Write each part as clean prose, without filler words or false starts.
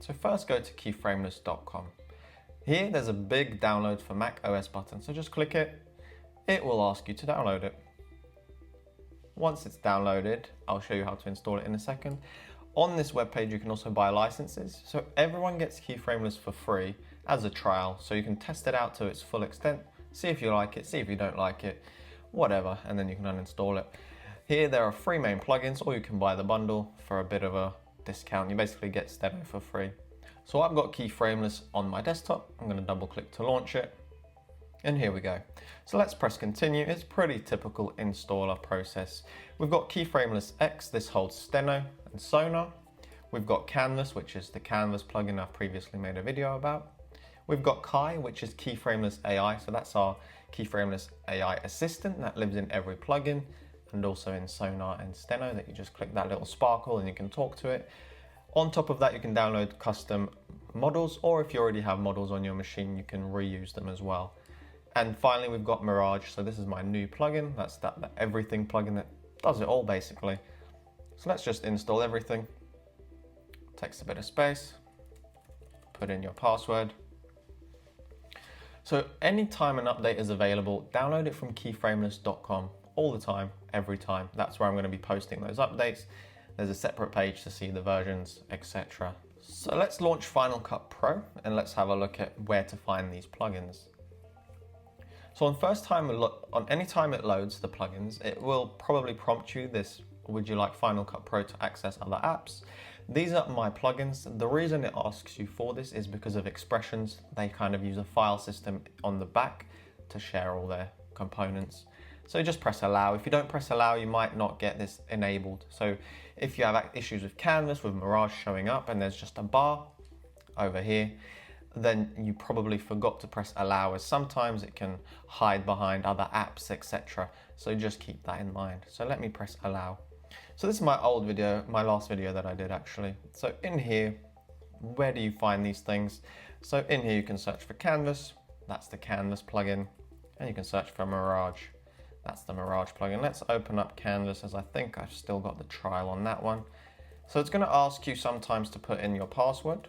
So first go to keyframeless.com. Here there's a big download for Mac OS button, so just click it. It will ask you to download it. Once it's downloaded, I'll show you how to install it in a second. On this webpage you can also buy licenses, so everyone gets Keyframeless for free as a trial, so you can test it out to its full extent, see if you like it, see if you don't like it, whatever, and then you can uninstall it. Here there are 3 main plugins, or you can buy the bundle for a bit of a discount. You basically get Steno for free. So I've got Keyframeless on my desktop. I'm going to double click to launch it. And here we go. So let's press continue. It's pretty typical installer process. We've got Keyframeless X. This holds Steno and Sonar. We've got Canvas, which is the Canvas plugin I've previously made a video about. We've got Kai, which is Keyframeless AI. So that's our Keyframeless AI assistant that lives in every plugin and also in Sonar and Steno, that you just click that little sparkle and you can talk to it. On top of that, you can download custom models, or if you already have models on your machine, you can reuse them as well. And finally, we've got Mirage. So this is my new plugin. That's that everything plugin that does it all basically. So let's just install everything. Takes a bit of space. Put in your password. So anytime an update is available, download it from keyframeless.com all the time, every time. That's where I'm going to be posting those updates. There's a separate page to see the versions, etc. So let's launch Final Cut Pro and let's have a look at where to find these plugins. So on any time it loads the plugins, it will probably prompt you this, would you like Final Cut Pro to access other apps? These are my plugins. The reason it asks you for this is because of expressions. They kind of use a file system on the back to share all their components. So just press allow. If you don't press allow, you might not get this enabled. So if you have issues with Canvas, with Mirage showing up and there's just a bar over here, then you probably forgot to press allow, as sometimes it can hide behind other apps, etc. So just keep that in mind. So let me press allow. So this is my old video, my last video that I did actually. So in here, where do you find these things? So in here you can search for Canvas, that's the Canvas plugin, and you can search for Mirage. That's the Mirage plugin. Let's open up Canvas, as I think I've still got the trial on that one. So it's going to ask you sometimes to put in your password,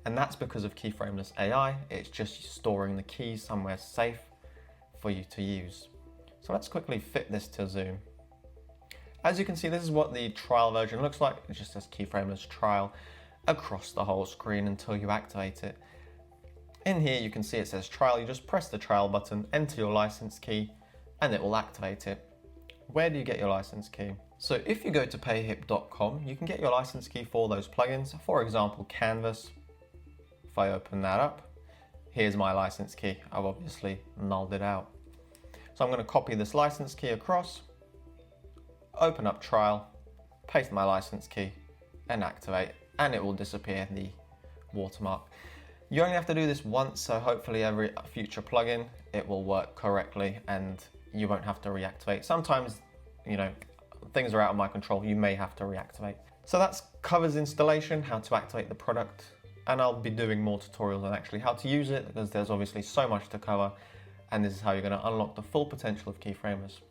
and that's because of Keyframeless AI. It's just storing the keys somewhere safe for you to use. So let's quickly fit this to Zoom. As you can see, this is what the trial version looks like. It just says Keyframeless trial across the whole screen until you activate it. In here you can see it says trial. You just press the trial button, enter your license key, and it will activate it. Where do you get your license key? So if you go to payhip.com, you can get your license key for those plugins. For example, Canvas. If I open that up, here's my license key. I've obviously nulled it out. So I'm going to copy this license key across, open up trial, paste my license key and activate, and it will disappear the watermark. You only have to do this once, so hopefully every future plugin it will work correctly and you won't have to reactivate. Sometimes, you know, things are out of my control, you may have to reactivate. So that covers installation, how to activate the product, and I'll be doing more tutorials on actually how to use it, because there's obviously so much to cover, and this is how you're going to unlock the full potential of Keyframeless.